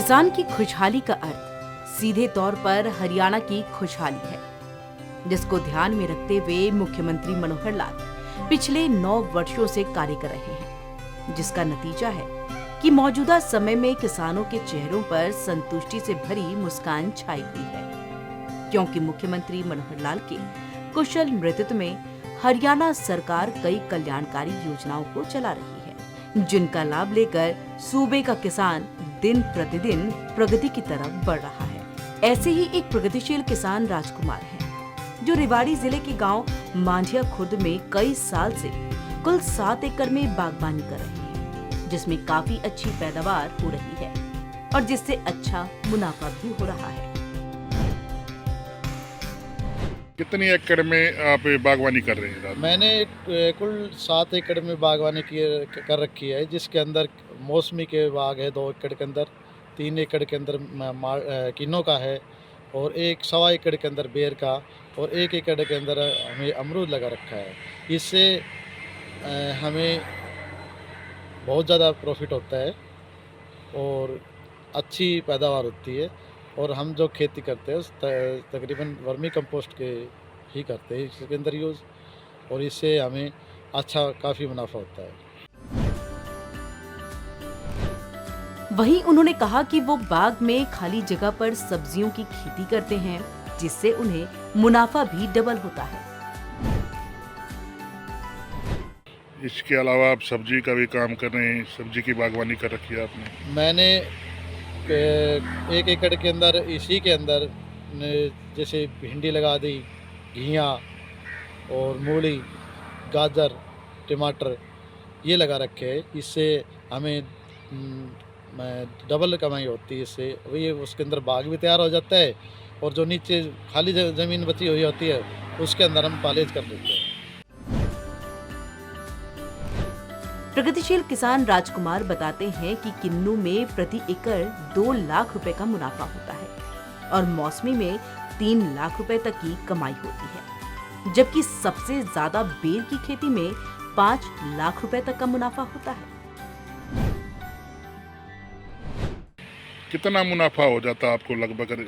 किसान की खुशहाली का अर्थ सीधे तौर पर हरियाणा की खुशहाली है, जिसको ध्यान में रखते हुए मुख्यमंत्री मनोहर लाल पिछले 9 वर्षों से कार्य कर रहे हैं, जिसका नतीजा है कि मौजूदा समय में किसानों के चेहरों पर संतुष्टि से भरी मुस्कान छाई हुई है, क्योंकि मुख्यमंत्री मनोहर लाल के कुशल नेतृत्व में हरियाणा सरकार कई कल्याणकारी योजनाओं को चला रही है, जिनका लाभ लेकर सूबे का किसान दिन प्रतिदिन प्रगति की तरफ बढ़ रहा है। ऐसे ही एक प्रगतिशील किसान राजकुमार हैं, जो रेवाड़ी जिले के गांव मांझिया खुर्द में कई साल से कुल 7 एकड़ में बागवानी कर रहे हैं, जिसमें काफी अच्छी पैदावार हो रही है और जिससे अच्छा मुनाफा भी हो रहा है। कितनी एकड़ में आप बागवानी कर रहे हैं? मैंने कुल 7 एकड़ में बागवानी कर रखी है, जिसके अंदर मौसमी के बाग है 2 एकड़ के अंदर, 3 एकड़ के अंदर किन्नों का है और 1.25 एकड़ के अंदर बेर का और 1 एकड़ के अंदर हमें अमरूद लगा रखा है। इससे हमें बहुत ज़्यादा प्रॉफिट होता है और अच्छी पैदावार होती है और हम जो खेती करते हैं तकरीबन वर्मी कंपोस्ट के ही करते हैं इसके अंदर यूज़, और इससे हमें अच्छा काफ़ी मुनाफा होता है। वहीं उन्होंने कहा कि वो बाग में खाली जगह पर सब्जियों की खेती करते हैं, जिससे उन्हें मुनाफा भी डबल होता है। इसके अलावा आप सब्जी का भी काम कर रहे हैं, सब्जी की बागवानी कर रखी है आपने? मैंने 1 एकड़ के अंदर इसी के अंदर जैसे भिंडी लगा दी, घिया और मूली, गाजर, टमाटर ये लगा रखे हैं। इससे हमें डबल कमाई होती है। इससे वही उसके अंदर बाग भी तैयार हो जाता है और जो नीचे खाली ज़मीन बची हुई होती है उसके अंदर हम पालेज कर लेते हैं। प्रगतिशील किसान राजकुमार बताते हैं कि किन्नू में प्रति एकड़ 2 लाख रुपए का मुनाफा होता है और मौसमी में 3 लाख रुपए तक की कमाई होती है, जबकि सबसे ज्यादा बेर की खेती में 5 लाख रुपए तक का मुनाफा होता है। कितना मुनाफा हो जाता है आपको लगभग?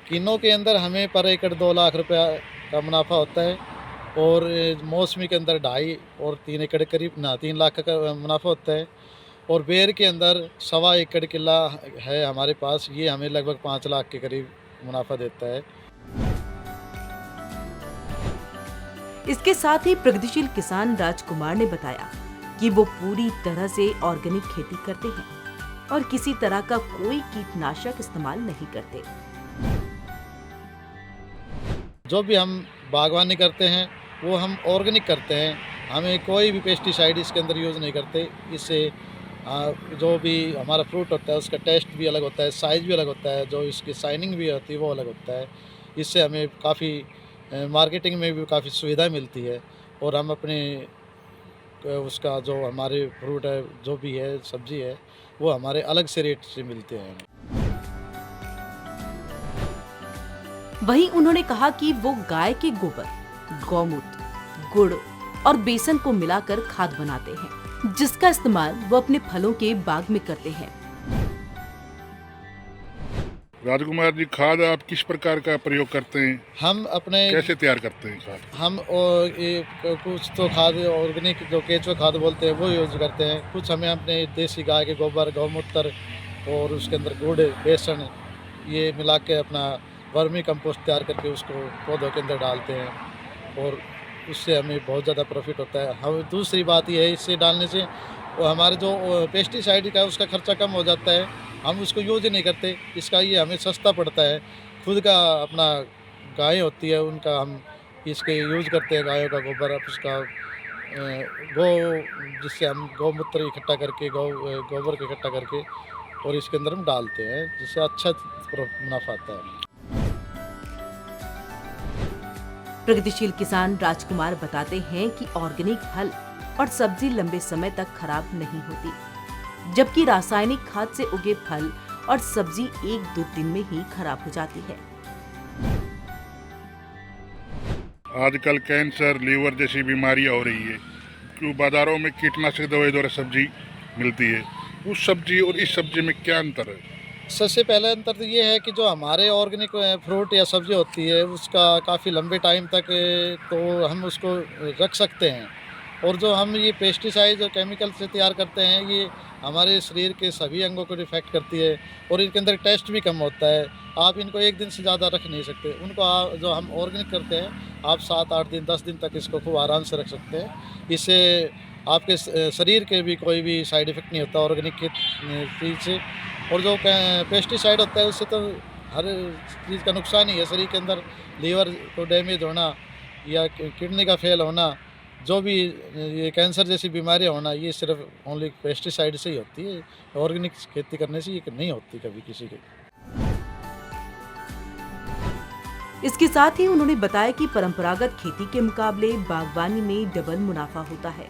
किन्नों के अंदर हमें पर एकड़ 2 लाख रुपया का मुनाफा होता है और मौसमी के अंदर 2.5 और 3 एकड़ करीब 3 लाख का मुनाफा होता है और बेर के अंदर 1.25 एकड़ किला है हमारे पास, ये हमें लगभग 5 लाख के करीब मुनाफा देता है। इसके साथ ही प्रगतिशील किसान राजकुमार ने बताया कि वो पूरी तरह से ऑर्गेनिक खेती करते हैं और किसी तरह का कोई कीटनाशक इस्तेमाल नहीं करते। जो भी हम बागवानी करते हैं वो हम ऑर्गेनिक करते हैं, हमें कोई भी पेस्टिसाइड इसके अंदर यूज़ नहीं करते। इससे जो भी हमारा फ्रूट होता है उसका टेस्ट भी अलग होता है, साइज़ भी अलग होता है, जो इसकी शाइनिंग भी होती है वो अलग होता है। इससे हमें काफ़ी मार्केटिंग में भी काफ़ी सुविधा मिलती है और हम अपने उसका जो हमारे फ्रूट है जो भी है सब्जी है वो हमारे अलग से रेट से मिलते हैं। वहीं उन्होंने कहा कि वो गाय के गोबर, गौमूत्र, गुड़ और बेसन को मिलाकर खाद बनाते हैं, जिसका इस्तेमाल वो अपने फलों के बाग में करते हैं। राजकुमार जी, खाद आप किस प्रकार का प्रयोग करते हैं? हम अपने कैसे तैयार करते हैं खाद? हम कुछ तो खाद ऑर्गेनिक जो केंचुआ खाद बोलते हैं वो यूज़ करते हैं, कुछ हमें अपने देसी गाय के गोबर, गौमूत्र और उसके अंदर गुड़, बेसन ये मिला के अपना वर्मी कंपोस्ट तैयार करके उसको पौधों के अंदर डालते हैं और उससे हमें बहुत ज़्यादा प्रॉफिट होता है। हम दूसरी बात ये है, इससे डालने से वो हमारे जो पेस्टिसाइड का उसका खर्चा कम हो जाता है, हम उसको यूज़ ही नहीं करते। इसका ये हमें सस्ता पड़ता है। खुद का अपना गाय होती है उनका हम इसके यूज़ करते हैं, गायों का गोबर, अब उसका जिससे हम गौमूत्र इकट्ठा करके गोबर को इकट्ठा करके और इसके अंदर हम डालते हैं, जिससे अच्छा मुनाफा आता है। प्रगतिशील किसान राजकुमार बताते हैं कि ऑर्गेनिक फल और सब्जी लंबे समय तक खराब नहीं होती, जबकि रासायनिक खाद से उगे फल और सब्जी 1-2 दिन में ही खराब हो जाती है। आजकल कैंसर, लीवर जैसी बीमारियां हो रही है, क्यों बाजारों में कीटनाशक दवाई द्वारा सब्जी मिलती है, उस सब्जी और इस सब्जी में क्या अंतर है? सबसे पहले अंतर तो ये है कि जो हमारे ऑर्गेनिक फ्रूट या सब्ज़ी होती है उसका काफ़ी लंबे टाइम तक तो हम उसको रख सकते हैं, और जो हम ये पेस्टिसाइड और केमिकल से तैयार करते हैं ये हमारे शरीर के सभी अंगों को इफेक्ट करती है, और इनके अंदर टेस्ट भी कम होता है। आप इनको एक दिन से ज़्यादा रख नहीं सकते। उनको जो हम ऑर्गेनिक करते हैं आप 7-8 दिन 10 दिन तक इसको खूब आराम से रख सकते हैं। इससे आपके शरीर के भी कोई भी साइड इफ़ेक्ट नहीं होता ऑर्गेनिक की चीज़ से। और जो पेस्टिसाइड होता है उससे तो हर चीज़ का नुकसान ही है शरीर के अंदर, लीवर को डैमेज होना या किडनी का फेल होना, जो भी ये कैंसर जैसी बीमारियां होना, ये सिर्फ ओनली पेस्टिसाइड से ही होती है। ऑर्गेनिक खेती करने से ये नहीं होती कभी किसी की। इसके साथ ही उन्होंने बताया कि परंपरागत खेती के मुकाबले बागवानी में डबल मुनाफा होता है।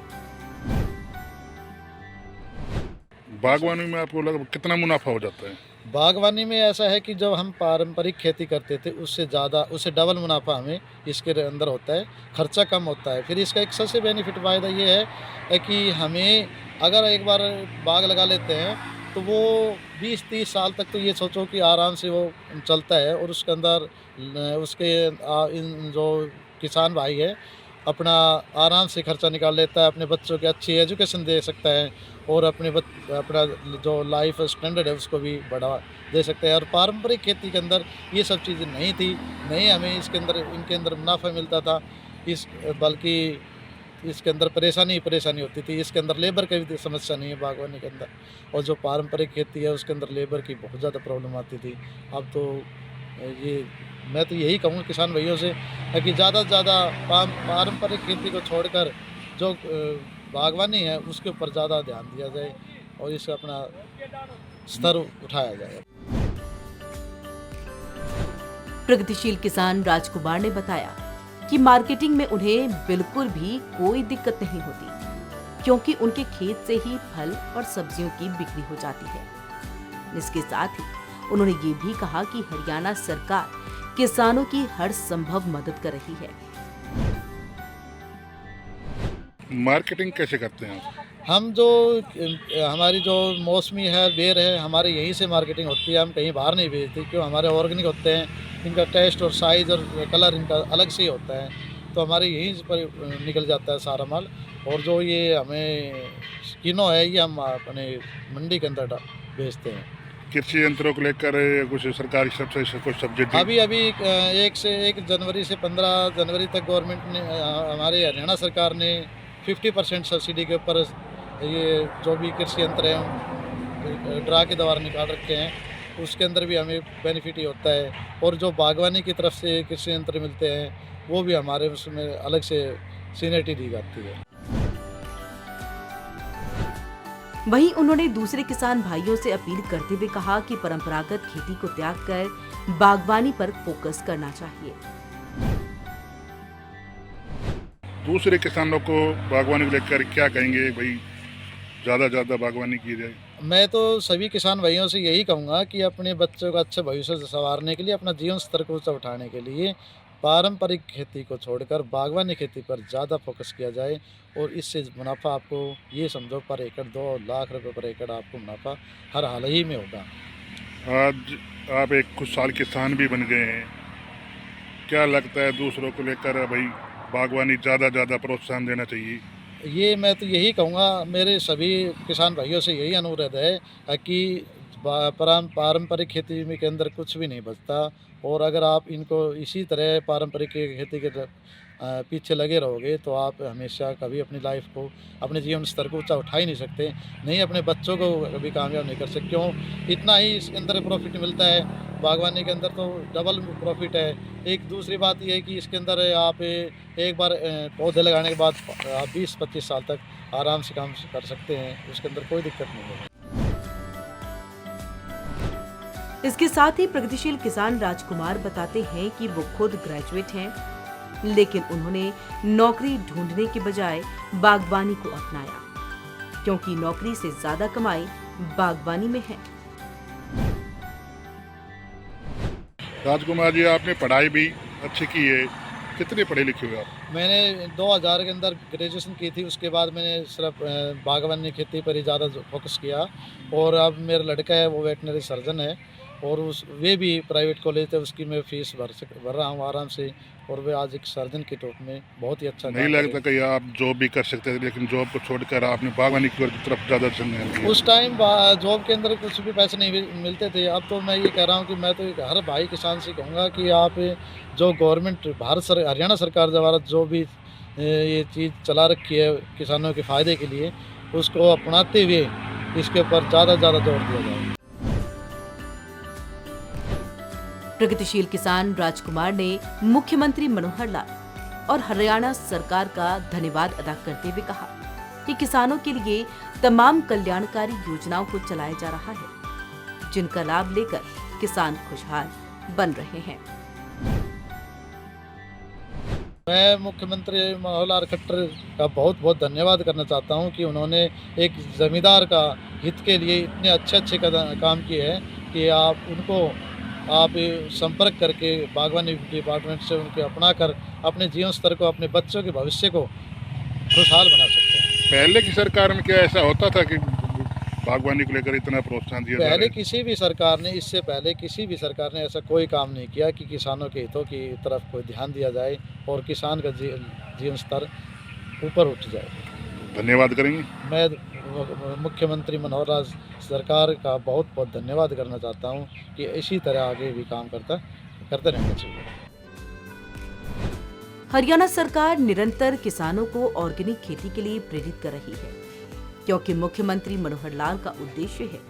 बागवानी में आपको लगा कितना मुनाफा हो जाता है? बागवानी में ऐसा है कि जब हम पारंपरिक खेती करते थे उससे डबल मुनाफा हमें इसके अंदर होता है, खर्चा कम होता है। फिर इसका एक सबसे बेनिफिट फ़ायदा ये है कि हमें अगर एक बार बाग लगा लेते हैं तो वो 20-30 साल तक तो ये सोचो कि आराम से वो चलता है, और उसके अंदर इन जो किसान भाई है अपना आराम से खर्चा निकाल लेता है, अपने बच्चों की अच्छी एजुकेशन दे सकता है, और अपना जो लाइफ स्टैंडर्ड है उसको भी बढ़ा दे सकते हैं। और पारंपरिक खेती के अंदर ये सब चीज़ें नहीं थी, नहीं हमें इनके अंदर मुनाफा मिलता था, बल्कि इसके अंदर परेशानी होती थी। इसके अंदर लेबर की भी समस्या नहीं है बागवानी के अंदर, और जो पारंपरिक खेती है उसके अंदर लेबर की बहुत ज़्यादा प्रॉब्लम आती थी। अब तो ये मैं तो यही कहूँगा किसान भाइयों से कि ज़्यादा से ज़्यादा पारंपरिक खेती को छोड़कर जो बागवानी है उसके ऊपर ज़्यादा ध्यान दिया जाए और इसे अपना स्तर उठाया जाए। प्रगतिशील किसान राजकुमार ने बताया कि मार्केटिंग में उन्हें बिल्कुल भी कोई दिक्कत नहीं होती, क्योंकि उनके खेत से ही फल और सब्जियों की बिक्री हो जाती है। इसके साथ ही उन्होंने ये भी कहा कि हरियाणा सरकार किसानों की हर संभव मदद कर रही है। मार्केटिंग कैसे करते हैं आप? हम हमारी जो मौसमी है, बेर है, हमारे यहीं से मार्केटिंग होती है। हम कहीं बाहर नहीं भेजते, क्यों हमारे ऑर्गेनिक होते हैं, इनका टेस्ट और साइज़ और कलर इनका अलग से ही होता है, तो हमारे यहीं पर निकल जाता है सारा माल। और जो ये हमें किनो है ये हम अपने मंडी के अंदर बेचते हैं। कृषि यंत्रों को लेकर कुछ सरकारी सबसे कुछ सब्सिडी? अभी 1 जनवरी से 15 जनवरी तक गवर्नमेंट ने हमारे हरियाणा सरकार ने 50% सब्सिडी के ऊपर ये जो भी कृषि यंत्र हैं ड्रा के द्वारा निकाल रखे हैं, उसके अंदर भी हमें बेनिफिट ही होता है। और जो बागवानी की तरफ से कृषि यंत्र मिलते हैं वो भी हमारे उसमें अलग से सीनियरिटी दी जाती है। वहीं उन्होंने दूसरे किसान भाइयों से अपील करते हुए कहा कि परंपरागत खेती को त्याग कर बागवानी पर फोकस करना चाहिए। दूसरे किसानों को बागवानी को लेकर क्या कहेंगे भाई, ज़्यादा बागवानी की जाए? मैं तो सभी किसान भाइयों से यही कहूँगा कि अपने बच्चों का अच्छा भविष्य संवारने के लिए, अपना जीवन स्तर को ऊंचा उठाने के लिए पारंपरिक खेती को छोड़कर बागवानी खेती पर ज़्यादा फोकस किया जाए, और इससे मुनाफा आपको ये समझो पर एकड़ 2 लाख रुपए पर एकड़ आपको मुनाफा हर हाल ही में होगा। आज आप एक खुशहाल किसान भी बन गए हैं, क्या लगता है दूसरों को लेकर भाई बागवानी ज़्यादा प्रोत्साहन देना चाहिए? ये मैं तो यही कहूँगा, मेरे सभी किसान भाइयों से यही अनुरोध है कि पारंपरिक खेती में के अंदर कुछ भी नहीं बचता, और अगर आप इनको इसी तरह पारंपरिक खेती के पीछे लगे रहोगे तो आप हमेशा कभी अपनी लाइफ को, अपने जीवन स्तर को ऊंचा उठा ही नहीं सकते, नहीं अपने बच्चों को कभी कामयाब नहीं कर सकते। क्यों? इतना ही इसके अंदर प्रॉफिट मिलता है, बागवानी के अंदर तो डबल प्रॉफिट है। एक दूसरी बात यह है कि इसके अंदर आप एक बार पौधे लगाने के बाद आप 20-25 साल तक आराम से काम कर सकते हैं, उसके अंदर कोई दिक्कत नहीं है। इसके साथ ही प्रगतिशील किसान राजकुमार बताते हैं कि वो खुद ग्रेजुएट हैं, लेकिन उन्होंने नौकरी ढूंढने के बजाय बागवानी को अपनाया, क्योंकि नौकरी से ज्यादा कमाई बागवानी में है। राजकुमार जी, आपने पढ़ाई भी अच्छी की है, कितने पढ़े लिखे हुए आप? मैंने 2000 के अंदर ग्रेजुएशन की थी, उसके बाद मैंने सिर्फ बागवानी खेती पर ही ज़्यादा फोकस किया। और अब मेरा लड़का है वो वेटनरी सर्जन है, और वे भी प्राइवेट कॉलेज थे, उसकी मैं फीस भर रहा हूँ आराम से। और वे आज एक सर्जन के रूप में बहुत ही अच्छा नहीं काम लगता कर रहे कि आप जॉब भी कर सकते थे, लेकिन जॉब को छोड़कर आपने बागवानी की तरफ ज़्यादा ध्यान हैं। दिया? उस टाइम जॉब के अंदर कुछ भी पैसे नहीं मिलते थे। अब तो मैं ये कह रहा हूँ कि मैं तो हर भाई किसान से कहूँगा कि आप जो गवर्नमेंट हरियाणा सरकार द्वारा जो भी ये चीज़ चला रखी है किसानों के फ़ायदे के लिए, उसको अपनाते हुए इसके ऊपर ज़्यादा से ज़्यादा जोर दिया जाए। प्रगतिशील किसान राजकुमार ने मुख्यमंत्री मनोहर लाल और हरियाणा सरकार का धन्यवाद अदा करते हुए कहा कि किसानों के लिए तमाम कल्याणकारी योजनाओं को चलाया जा रहा है, जिनका लाभ लेकर किसान खुशहाल बन रहे हैं। मैं मुख्यमंत्री मनोहर लाल खट्टर का बहुत बहुत धन्यवाद करना चाहता हूं कि उन्होंने एक जमींदार का हित के लिए इतने अच्छे काम किए हैं कि आप संपर्क करके बागवानी डिपार्टमेंट से उनके अपना कर अपने जीवन स्तर को, अपने बच्चों के भविष्य को खुशहाल बना सकते हैं। पहले की सरकार में क्या ऐसा होता था कि बागवानी को लेकर इतना प्रोत्साहन दिया जा रहा पहले है? किसी भी सरकार ने, इससे पहले किसी भी सरकार ने ऐसा कोई काम नहीं किया कि किसानों के हितों की तरफ कोई ध्यान दिया जाए और किसान का जीवन स्तर ऊपर उठ जाए। धन्यवाद करेंगे। मैं मुख्यमंत्री मनोहर लाल सरकार का बहुत बहुत धन्यवाद करना चाहता हूं कि इसी तरह आगे भी काम करते रहना चाहिए। हरियाणा सरकार निरंतर किसानों को ऑर्गेनिक खेती के लिए प्रेरित कर रही है, क्योंकि मुख्यमंत्री मनोहर लाल का उद्देश्य है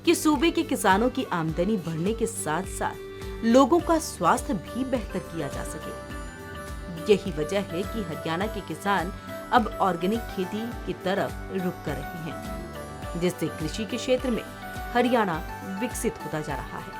कि सूबे के किसानों की आमदनी बढ़ने के साथ साथ लोगों का स्वास्थ्य भी बेहतर किया जा सके। यही वजह है कि हरियाणा के किसान अब ऑर्गेनिक खेती की तरफ रुख कर रहे हैं, जिससे कृषि के क्षेत्र में हरियाणा विकसित होता जा रहा है।